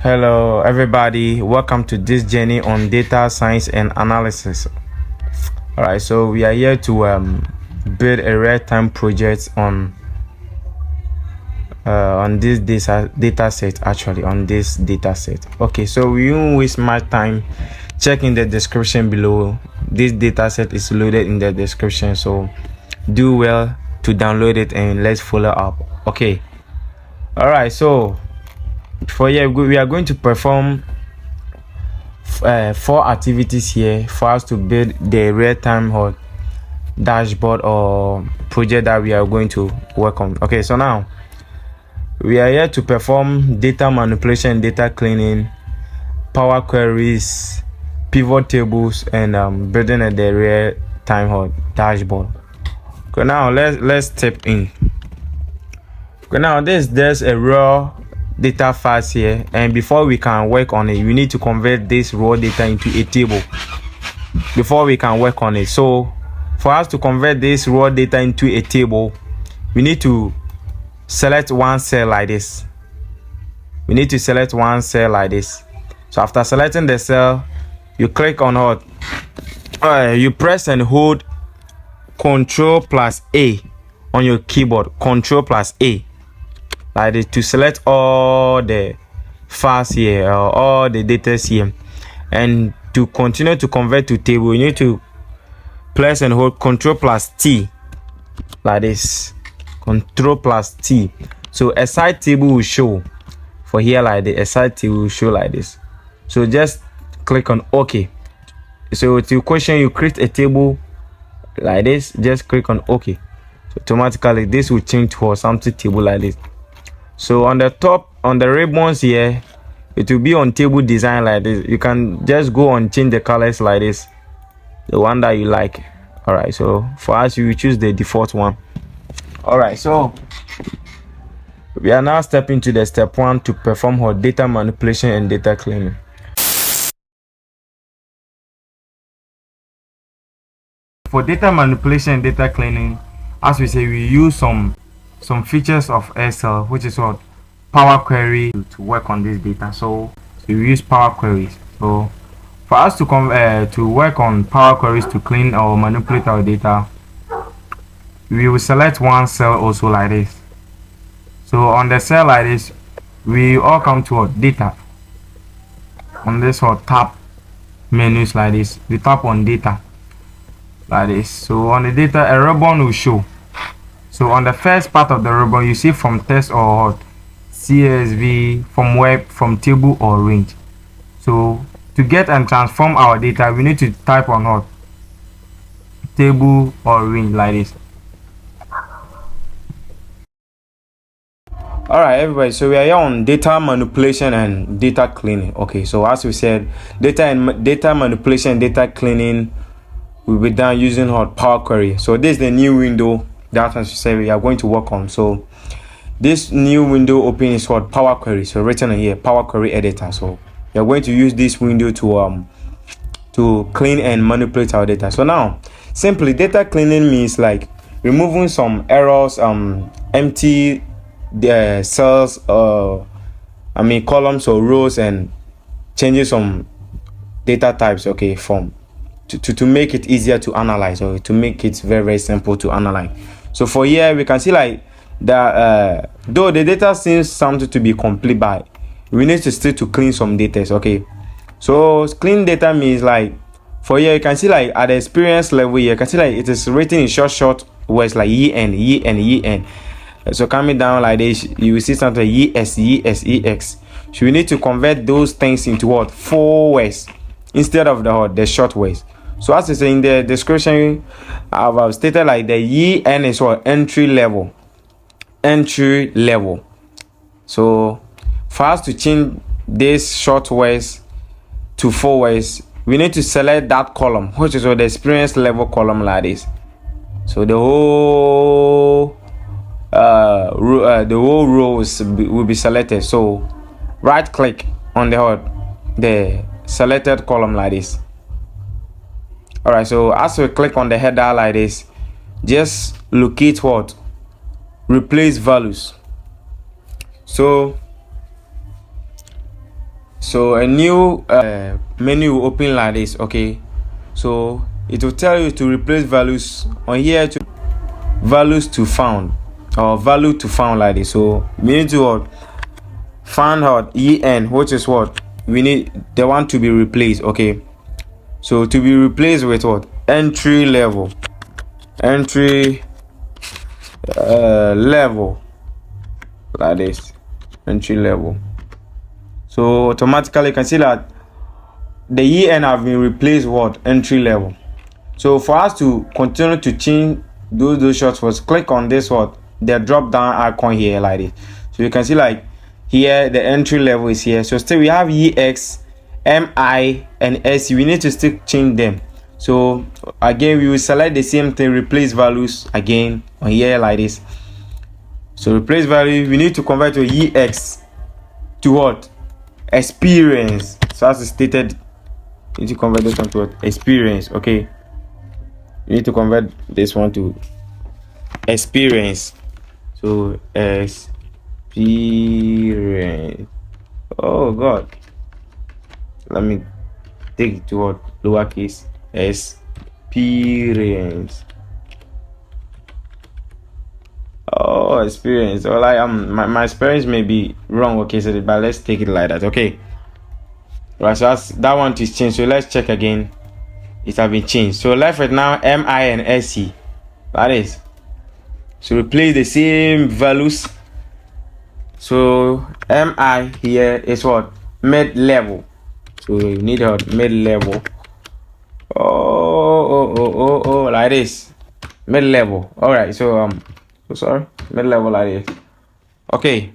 Hello everybody, welcome to this journey on data science and analysis. All right, so we are here to build a real-time project on this data set. Actually, on this data set. Okay, so we won't waste much time. Check in the description below. This data set is loaded in the description, so do well to download it and let's follow up. Okay. All right, so for here we are going to perform 4 activities here for us to build the real-time dashboard or project that we are going to work on. Okay, so now we are here to perform data manipulation, data cleaning, power queries, pivot tables, and building the real-time dashboard. Okay, now let's step in. Okay, now there's a raw data files here, and before we can work on it, we need to convert this raw data into a table before we can work on it. So for us to convert this raw data into a table, we need to select one cell like this. So after selecting the cell, you click on you press and hold Ctrl+A on your keyboard, Ctrl+A, like this, to select all the files here, or all the data here. And to continue to convert to table, you need to press and hold Ctrl+T, like this, Ctrl+T. So a side table will show for here like this. A side table will show like this. So just click on OK. So to question, you create a table like this, just click on OK. So automatically this will change to something table like this. So on the top, on the ribbons here, it will be on table design like this. You can just go and change the colors like this, the one that you like. All right, so for us, we will choose the default one. All right, so we are now stepping to the step 1 to perform our data manipulation and data cleaning. For data manipulation and data cleaning, as we say, we use some features of Excel, which is what Power Query, to work on this data. So we use Power Queries. So for us to work on Power Queries to clean or manipulate our data, we will select one cell also like this. So on the cell like this, we all come to our data. On this tap menus like this, we tap on data like this. So on the data, a ribbon will show. So on the first part of the ribbon, you see from text or CSV, from web, from table or range. So to get and transform our data, we need to type on table or range like this. All right, everybody, so we are here on data manipulation and data cleaning. Okay, so as we said, data manipulation and data cleaning will be done using Power Query. So this is the new window that, as we said, we are going to work on. So this new window open is called Power Query. So written here, Power Query Editor. So we are going to use this window to clean and manipulate our data. So now, simply, data cleaning means like removing some errors, empty the cells, columns or rows, and changing some data types. Okay, to make it easier to analyze, or to make it very, very simple to analyze. So for here, we can see like that though the data seems something to be complete, but we need to still to clean some data. Okay, so clean data means like for here, you can see like at the experience level here, you can see like it is written in short words like en. So coming down like this, you will see something ES. So we need to convert those things into what? 4 words instead of the short words. So as I say in the description, I've stated like the EN is what? Entry level. So for us to change these short words to 4 words, we need to select that column, which is the experience level column like this. So the whole row will be selected. So right click on the selected column like this. All right, so as we click on the header like this, just locate replace values. So So a new menu will open like this. Okay, so it will tell you to replace values on here to values to found or value to found like this. So we need to find out en, which is what we need the one to be replaced. Okay, so to be replaced with what? Entry level level like this, entry level. So automatically you can see that the en have been replaced what? Entry level. So for us to continue to change those short words, click on this what? The drop down icon here like this. So you can see like here the entry level is here. So still we have ex, mi and sc. We need to still change them. So again we will select the same thing, replace values again on here like this. So replace value, we need to convert to ex to what? Experience. So as stated, you need to convert this one to what? Experience. Okay, you need to convert this one to experience. So experience. Oh god, let me take it to what? Lowercase experience. Oh, experience. Well, my experience may be wrong. Okay, so but let's take it like that. Okay, right, so that one is changed. So let's check again. It has been changed. So left with now mi and sc. That is, so replace the same values. So mi here is what? Mid level. So you need a mid level. Oh, like this, mid level. All right, so sorry, mid level like this. Okay,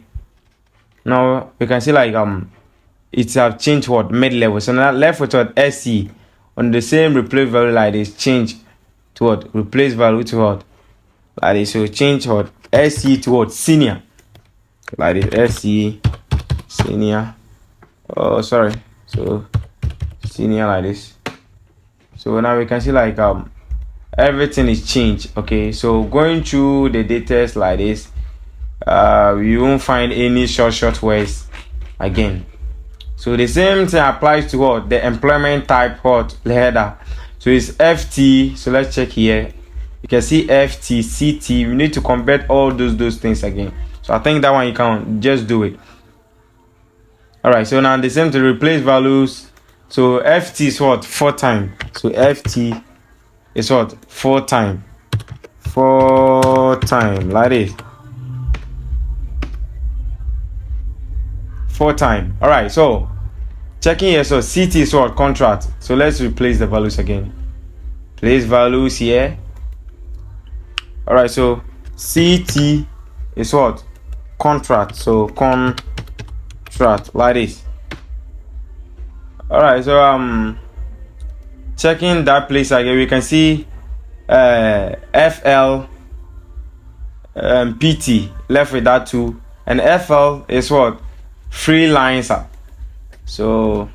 now we can see like it's have changed what? Mid level. So now left with what? sc on the same replace value like this, change to what? Replace value to what? Like this. So change what? sc to what? Senior like this, sc senior. Oh sorry, so senior like this. So now we can see like everything is changed. Okay, so going through the data like this, you won't find any short words again. So the same thing applies to what? The employment type what? Header. So it's ft. So let's check here. You can see ft, ct. We need to convert all those things again. So I think that one you can just do it. All right, so now the same to replace values. So ft is what? 4 times. So ft is what? 4 times. 4 times like this. 4 times. All right, so checking here. So ct is what? Contract. So let's replace the values again. Place values here. All right, so ct is what? Contract. So contract like this. All right, so checking that place again, we can see fl pt left with that too, and fl is what? FreeLancer. So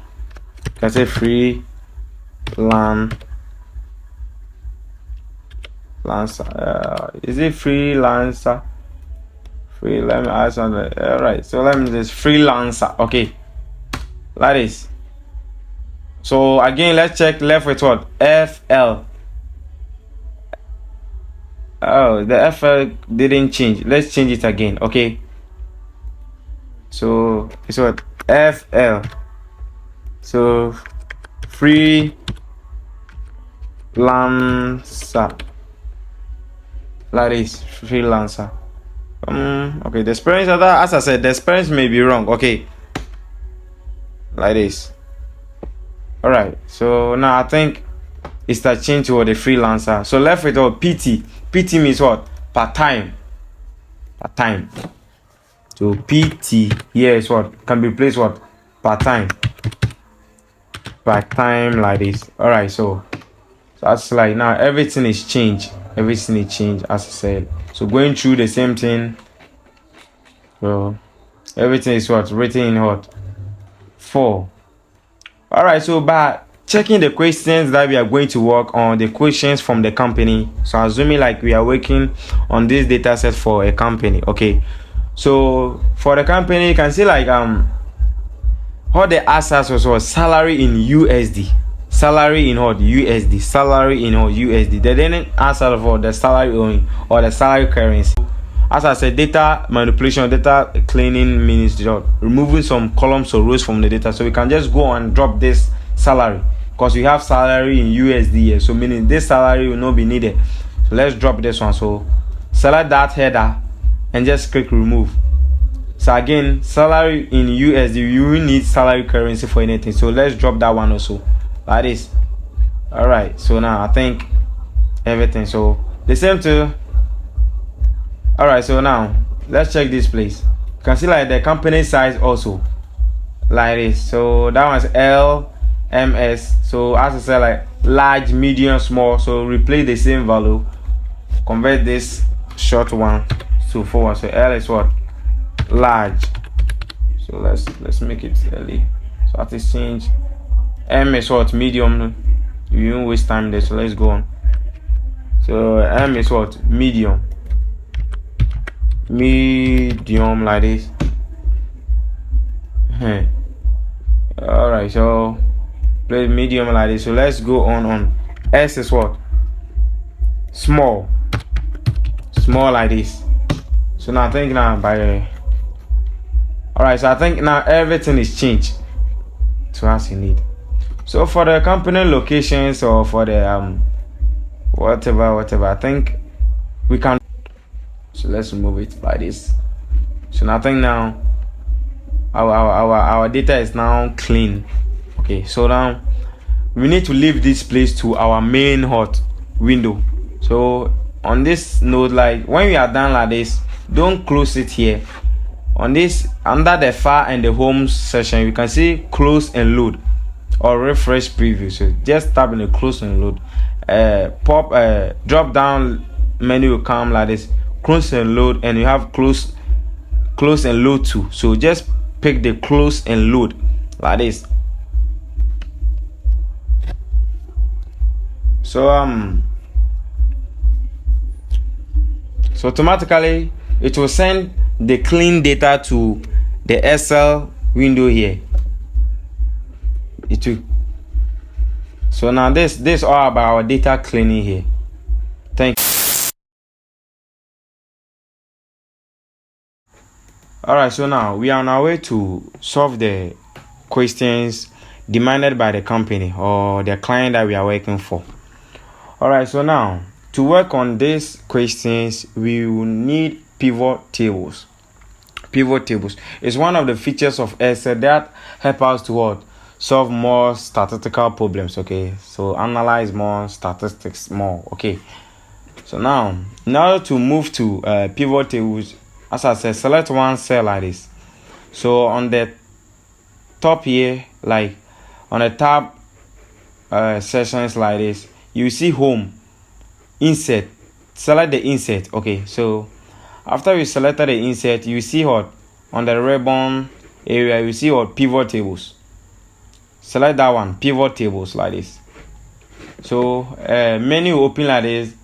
you can say FreeLancer. Is it FreeLancer? Let me add something. All right, so let me just FreeLancer. Okay, like this. So again, let's check left with what? fl. Oh, the fl didn't change. Let's change it again. Okay, so it's what? fl. So FreeLancer like this, FreeLancer. Okay, the spellings of that, as I said, the spellings may be wrong. Okay, like this. All right, so now I think it's that change to the FreeLancer. So left with what? pt. Pt means what? Part-time. Part-time. So pt here is what? Can be placed what? Part-time. Part-time like this. All right, so that's like now everything is changed. Everything is changed, as I said. So going through the same thing. So everything is what? Written in what? 4. All right, so by checking the questions that we are going to work on, the questions from the company. So assuming like we are working on this data set for a company. Okay, so for the company, you can see like What they asked us was salary in USD. Salary in what? USD. Salary in what? USD. They didn't answer for the salary or the salary currency. As I said, data manipulation, data cleaning means removing some columns or rows from the data. So we can just go and drop this salary because we have salary in USD here. So meaning this salary will not be needed. So let's drop this one. So select that header and just click remove. So again, salary in USD, you will need salary currency for anything. So let's drop that one also like this. All right. So now I think everything. So the same to. All right. So now let's check this place. You can see like the company size also like this. So that one's LMS. So as I said, like large, medium, small. So replace the same value. Convert this short one to forward. So L is what? Large. So let's make it early. So at this change. M is what? Medium. You won't waste time there. So let's go on. So M is what? Medium. Medium like this. All right. So play medium like this. So let's go on. S is what? Small. Small like this. So now I think now by alright, so I think now everything is changed to as you need. So for the company locations or for the whatever, I think we can. So let's move it like this. So now I think now our data is now clean. Okay, so now we need to leave this place to our main hot window. So on this note, like when we are done like this, don't close it here. On this, under the file and the home section, you can see close and load or refresh preview. So just tap in the close and load. Drop down menu will come like this, close and load, and you have close and load too. So just pick the close and load like this. So so automatically it will send the clean data to the Excel window here. It will. So now this all about our data cleaning here. Thank you. All right, so now we are on our way to solve the questions demanded by the company or the client that we are working for. All right, so now to work on these questions, we will need pivot tables. Pivot tables is one of the features of Excel that help us to what? Solve more statistical problems. Okay, so analyze more statistics more. Okay, so now in order to move to pivot tables, as I said, select one cell like this. So on the top here, like on the tab sections like this, you see home, insert, select the insert. Okay, so after you selected the insert, you see what on the ribbon area, you see what pivot tables. Select that one, pivot tables like this. So menu open like this.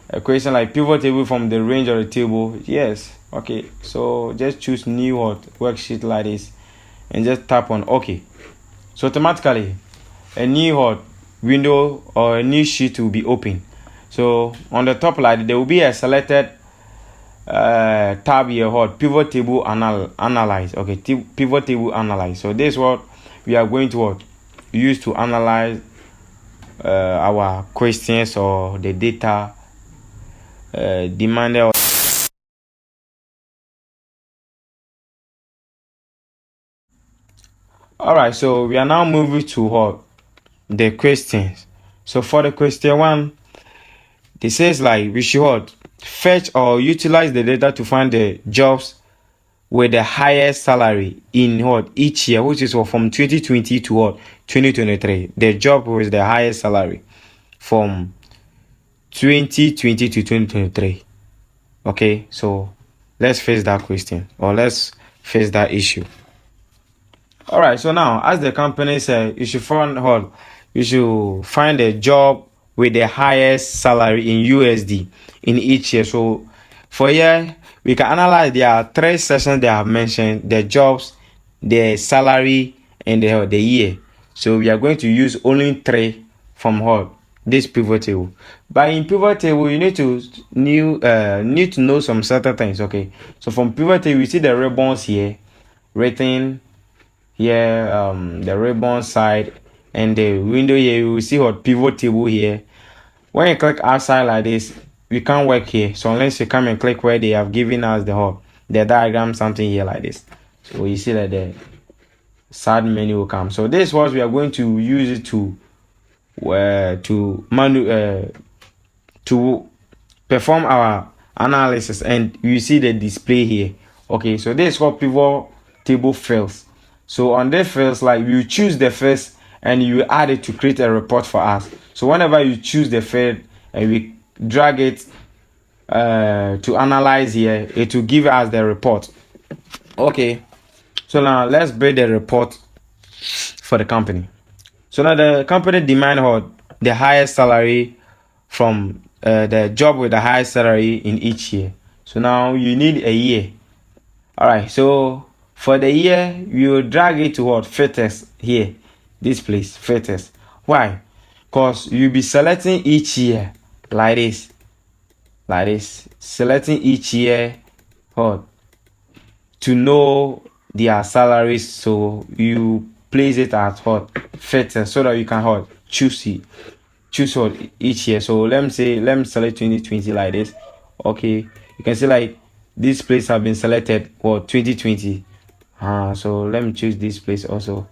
A question like pivot table from the range of the table. Yes. Okay. So just choose new worksheet like this, and just tap on OK. So automatically a new window or a new sheet will be open. So on the top like there will be a selected tab here, pivot table analyze. Okay, pivot table analyze. So this is what we are going to use to analyze our questions or the data demanded. All right, so we are now moving to the questions. So for the question one, it says like we should fetch or utilize the data to find the jobs with the highest salary in each year, which is from 2020 to 2023. The job with the highest salary from 2020 to 2023. Okay, so let's face that question or let's face that issue. All right, so now as the company said, you should find a job with the highest salary in USD in each year. So for here, we can analyze there are three sections they have mentioned: the jobs, the salary, and the year. So we are going to use only 3 from this pivot table. But in pivot table, you need to know some certain things. Okay, so from pivot table, you see the ribbons here written here, the ribbon side, and the window here. You will see pivot table here. When you click outside like this, we can't work here. So unless you come and click where they have given us the diagram, something here like this. So you see that the side menu will come. So this is what we are going to use it to perform our analysis, and you see the display here. Okay, so this is what pivot table fields. So on this fields, like you choose the first and you add it to create a report for us. So whenever you choose the field and we drag it to analyze here, it will give us the report. Okay, so now let's build a report for the company. So now the company demand the highest salary from the job with the highest salary in each year. So now you need a year. All right, so for the year, you will drag it to fittest here, this place, fittest. Why? Because you'll be selecting each year like this, selecting each year to know their salaries. So you place it at fittest so that you can choose each year. So let me select 2020 like this. Okay, you can see like this place have been selected 2020. So let me choose this place also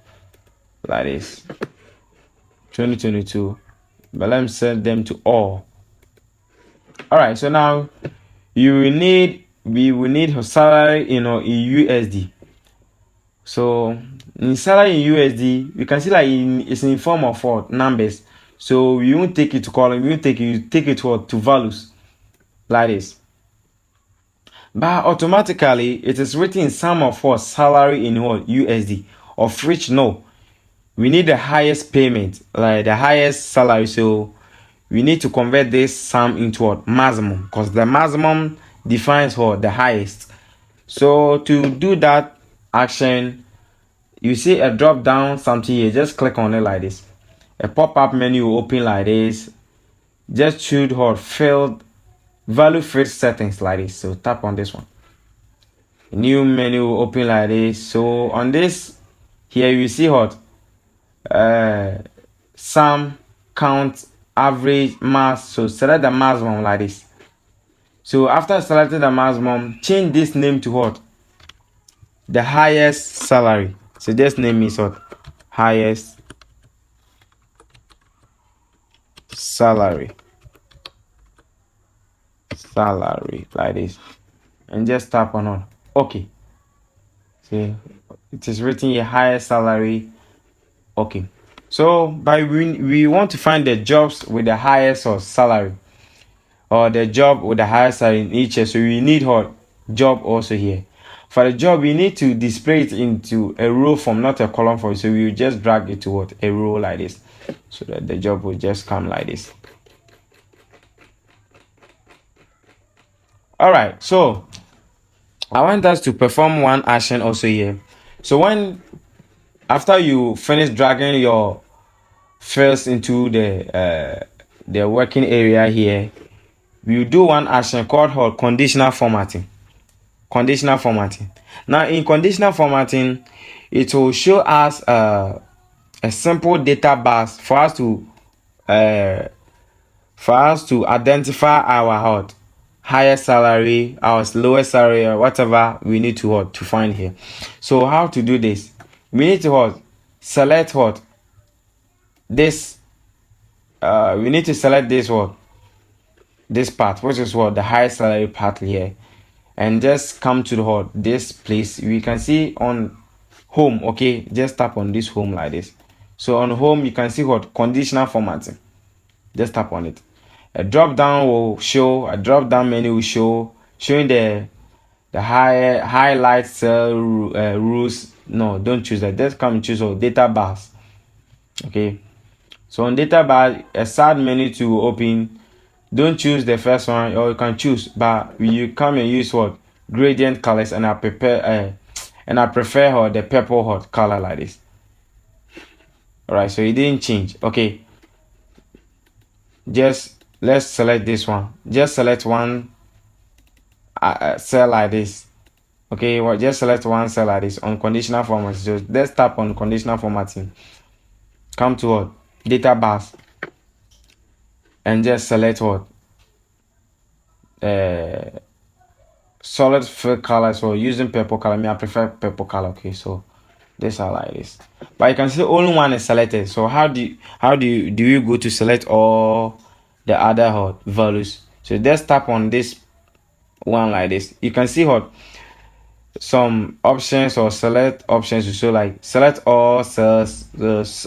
like this, 2022, but let me set them to all. All right, so now we will need her salary in USD. So in salary in USD, you can see like it's in form of numbers. So you won't take it to column, you take it to values like this. But automatically it is written in sum of salary in USD, of which no, we need the highest payment, like the highest salary. So we need to convert this sum into maximum, because the maximum defines the highest. So to do that action, you see a drop down something here, just click on it like this. A pop-up menu will open like this. Just choose field value field settings like this. So tap on this one. A new menu will open like this. So on this here you see sum, count, average, mass. So select the maximum like this. So after selecting the maximum, change this name to the highest salary. So this name is highest salary like this, and just tap on okay. See, it is written here highest salary. Okay, so we want to find the jobs with the highest salary, or the job with the highest salary in each year. So we need job also here. For the job, we need to display it into a row form, not a column form. So we will just drag it to a row like this, so that the job will just come like this. All right, so I want us to perform one action also here. So after you finish dragging your fields into the working area here, we will do one action called conditional formatting. Now in conditional formatting, it will show us a simple data bus for us to identify our highest salary, our lowest salary, or whatever we need to find here. So how to do this? We need to select this. We need to select this part, which is the highest salary part here, and just come to this place. We can see on home. Okay, just tap on this home like this. So on home you can see conditional formatting. Just tap on it. A drop down menu will show, showing the highlight cell rules. No, don't choose that. Just come and choose data bars. Okay, so on data bar, a side menu to open. Don't choose the first one, or you can choose, but you come and use gradient colors, and I prefer the purple color like this. All right, so it didn't change. Okay, just let's select this one. Just select one cell like this. Okay, well, just select one cell like this on conditional formatting. So let's tap on conditional formatting. Come to what? Data bars. And just select what? Solid fill color. So using purple color. Me, I prefer purple color. Okay, so this I like this. But you can see only one is selected. So how do you go to select all the other values? So just tap on this one like this. You can see some options or select options. So like select all cells,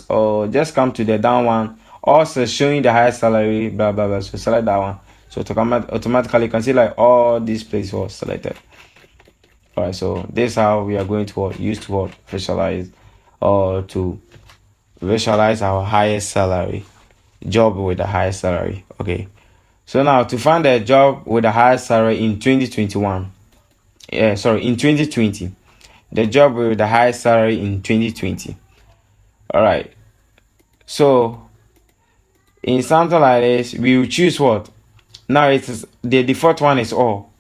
or just come to the down one. Also showing the highest salary, blah blah blah. So select that one. So to come automatically, you can see like all these places were selected. All right. So this is how we are going to use to visualize, or to visualize our highest salary, job with the highest salary. Okay. So now to find a job with the highest salary in 2021. In 2020, the job with the highest salary in 2020. All right. So in something like this, we will choose what? Now it is the default one is all,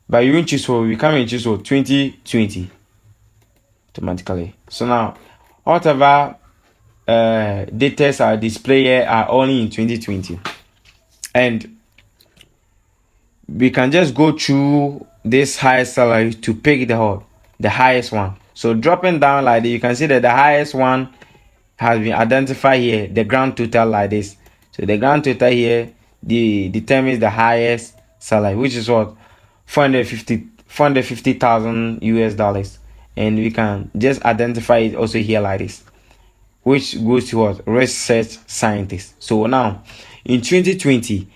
but you won't choose what? We come and choose what? 2020 automatically. So now whatever data are displayed here are only in 2020, and we can just go through this highest salary to pick the highest one. So dropping down like this, you can see that the highest one has been identified here, the grand total like this. So the grand total here determines the highest salary, which is what? 450,000 US dollars. And we can just identify it also here like this, which goes to what? Research scientist. So now in 2020,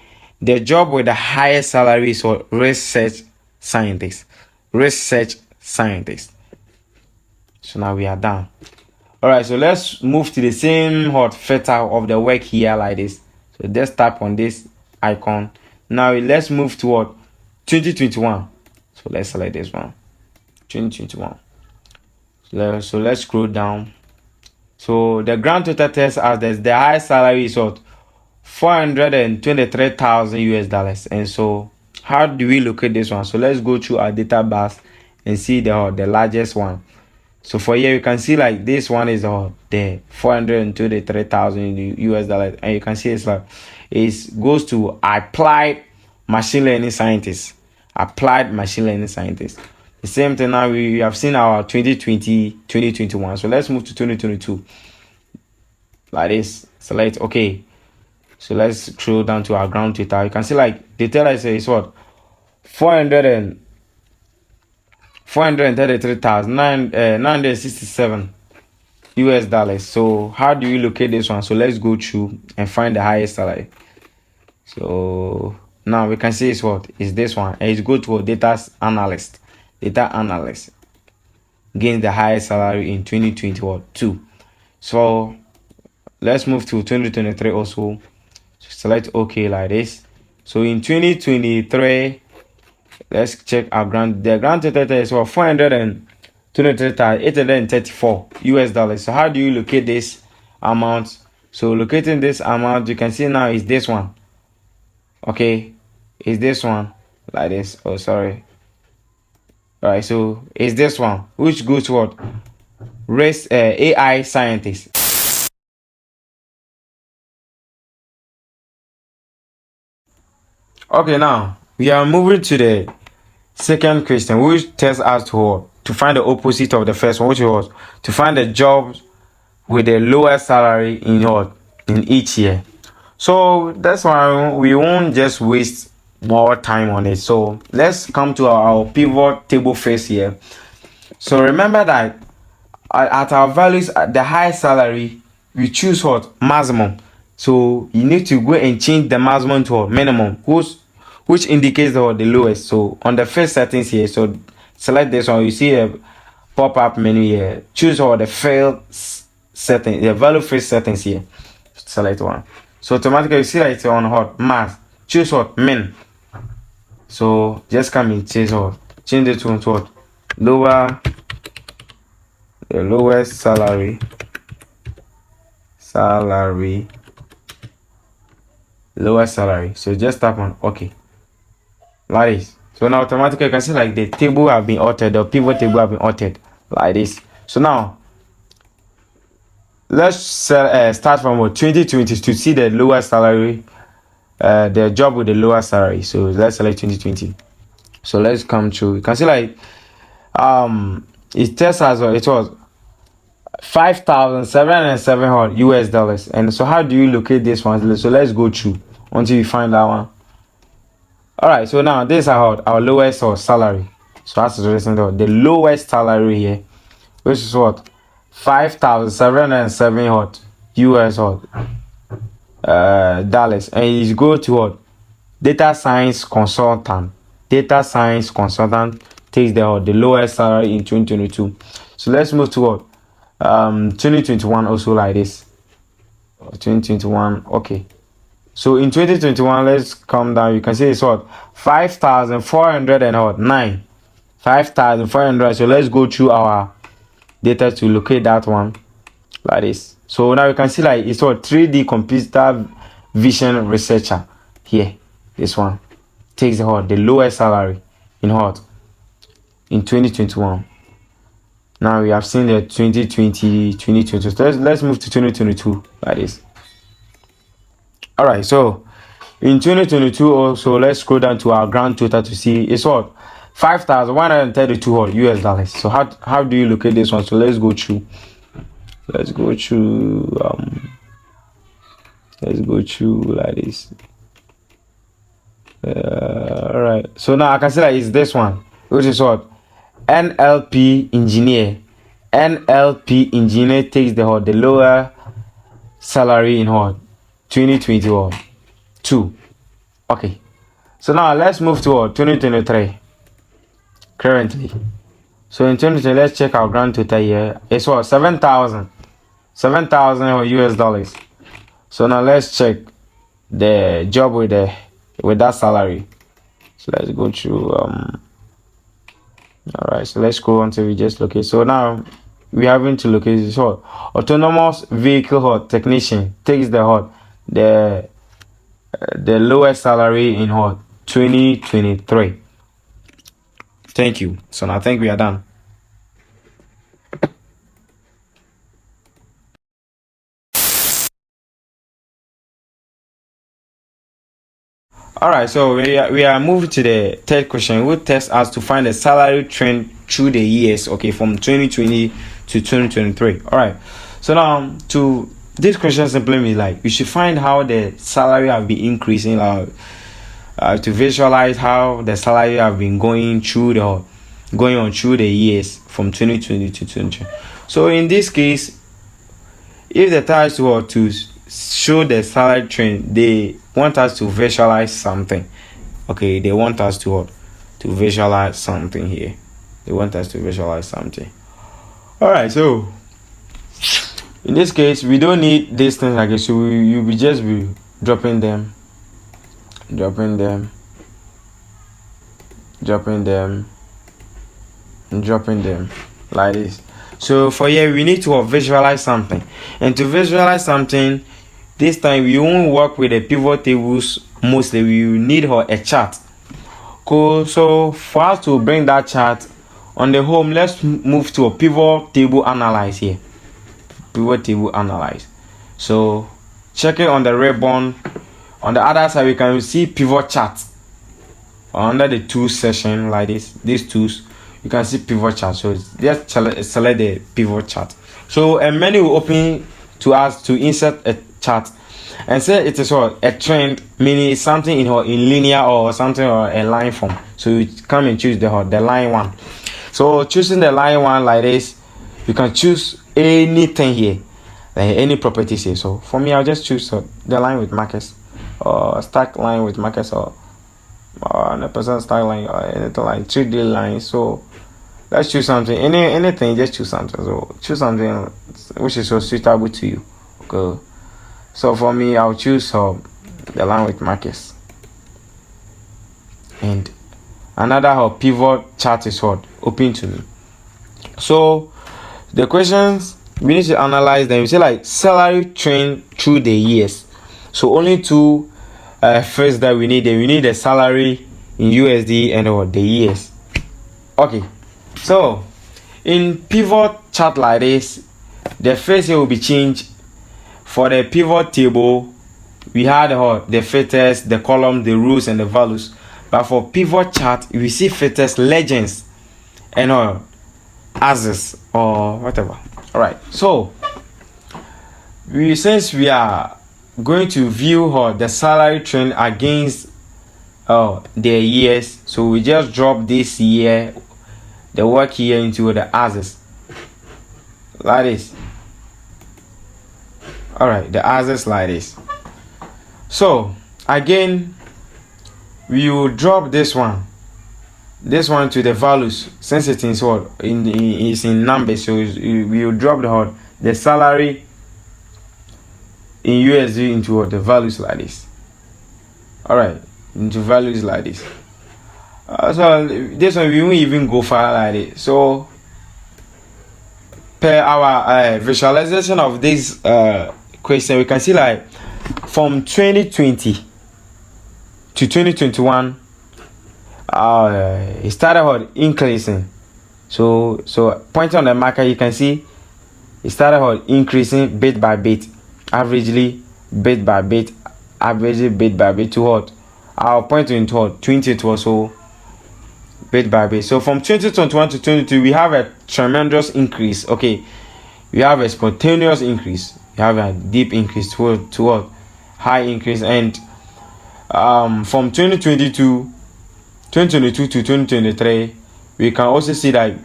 the job with the highest salary is what? Research scientist. Research scientist. So now we are done. All right, so let's move to the same filter of the work here like this. So just tap on this icon. Now let's move to what? 2021. So let's select this one. 2021. So let's scroll down. So the grand total tells us that the highest salary is what? 423,000 US dollars. And so how do we locate this one? So let's go through our data bars and see the largest one. So for here you can see like this one is the 423,000 US dollars, and you can see it's like it goes to applied machine learning scientists. Applied machine learning scientists. The same thing now we have seen our 2020, 2021. So let's move to 2022. Like this. Select okay. So let's scroll down to our ground total. You can see like the total is what? 433,967 US dollars. So how do you locate this one? So let's go through and find the highest salary. So now we can see it's what? Is this one. And it's go to a data analyst. Data analyst gains the highest salary in 2022. So let's move to 2023 also. Select OK like this. So in 2023, let's check our the grand total is what? 423,834 US dollars. So how do you locate this amount? So locating this amount, you can see now is this one. Okay, is this one like this? Oh, sorry. All right, so is this one, which goes to what? AI scientist. Okay, now we are moving to the second question, which tells us to find the opposite of the first one, which was to find the jobs with the lowest salary in each year. So that's why we won't just waste more time on it. So let's come to our pivot table first here. So remember that at our values, at the highest salary, we choose what? Maximum. So you need to go and change the maximum to minimum, which indicates the lowest. So on the first settings here, so select this one. You see a pop-up menu here. Choose the failed setting, the value first settings here. Select one. So automatically you see that it's on max. Choose min. So just come and change it to what? Lower, the lowest salary salary, lowest salary. So just tap on OK. Like this. So now automatically you can see like the table have been altered, the pivot table have been altered like this. So now let's start from 2020 to see the lowest salary, the job with the lowest salary. So let's select 2020. So let's come to, you can see like it tells us it was $5,707 US dollars. And so how do you locate this one? So let's go through until you find that one. All right, so now this is our lowest salary. So that's the lowest salary here, which is what? $5,707 US dollars. And you go to what? Data science consultant. Data science consultant takes the lowest salary in 2022. So let's move to what? 2021 also like this. 2021, okay. So in 2021, let's come down. You can see it's what? 5,409. 5,400. So let's go through our data to locate that one like this. So now you can see like it's what? 3D computer vision researcher here. This one takes the lowest salary in in 2021. Now we have seen the 2020, 2022. So let's move to 2022 like this. All right, so in 2022 also, let's scroll down to our grand total to see it's what? $5,132 US dollars. So how do you locate this one? So let's go through like this. All right, so now I can see that it's this one, which is what? NLP engineer. NLP engineer takes the lower salary in 2022. Okay, so now let's move to 2023 currently. So in 2023, let's check our grand total here. It's what? 7,000 US dollars. So now let's check the job with that salary. So let's go through all right, so let's go until we just locate. So now we having to locate this autonomous vehicle technician takes the lowest salary in 2023. Thank you. So now I think we are done. All right, so we are moving to the third question, which tests us to find the salary trend through the years, okay, from 2020 to 2023. All right, so now to this question simply means like you should find how the salary have been increasing, to visualize how the salary have been going on through the years from 2020 to 2020. So in this case, if the task were to show the salary trend, they want us to visualize something. Okay, they want us to visualize something here. They want us to visualize something. All right, so in this case, we don't need these things like this. So you will just be dropping them like this. So for here, we need to visualize something, and to visualize something, this time we won't work with the pivot tables. Mostly we will need a chart. Cool. So for us to bring that chart on the home, let's move to a pivot table analyze here. Pivot table analyze. So check it on the ribbon. On the other side, we can see pivot chart. Under the tools section like this, these tools, you can see pivot chart. So just select the pivot chart. So a menu will open to us to insert a chart, and say it is a trend, meaning it's something in linear or something or a line form. So you come and choose the line one. So choosing the line one like this, you can choose anything here, like any properties here. So for me, I'll just choose the line with markers, or stack line with markers, or 100% stack line, or anything like 3D line. So let's choose something, anything, just choose something. So choose something which is so suitable to you. Okay, so for me, I'll choose the line with markers. And another pivot chart is open to me. So the questions we need to analyze them. We say like salary trend through the years. So only two first that we need. We need the salary in USD and or the years. Okay, so in pivot chart like this, the first year will be changed. For the pivot table, we had the filters, the column, the rows, and the values. But for pivot chart, we see filters, legends, and axes or whatever. All right. So since we are going to view the salary trend against the years, so we just drop this year, the work year into the axis like this. All right, the axis like this. So again, we will drop this one to the values, since it is is in numbers. So we will drop the salary in USD into the values like this. All right, into values like this. So this one we won't even go far like this. So per our visualization of this question, we can see like from 2020 to 2021, it started increasing. So pointing on the marker, you can see it started increasing bit by bit, averagely bit by bit, averagely bit by bit to I'll point into 2020 also bit by bit. So from 2021 to 2022, we have a tremendous increase. Okay, we have a spontaneous increase. We have a deep increase toward high increase, and from 2022 to 2023, we can also see that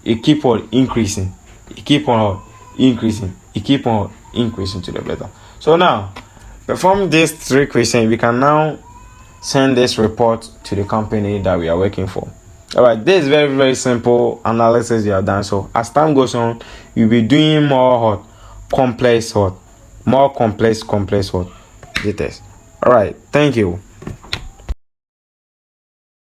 it keep on increasing. It keep on increasing. It keep on increasing to the better. So now, perform these three questions. We can now send this report to the company that we are working for. All right, this is very, very simple analysis you have done. So as time goes on, you'll be doing more complex data. All right, thank you.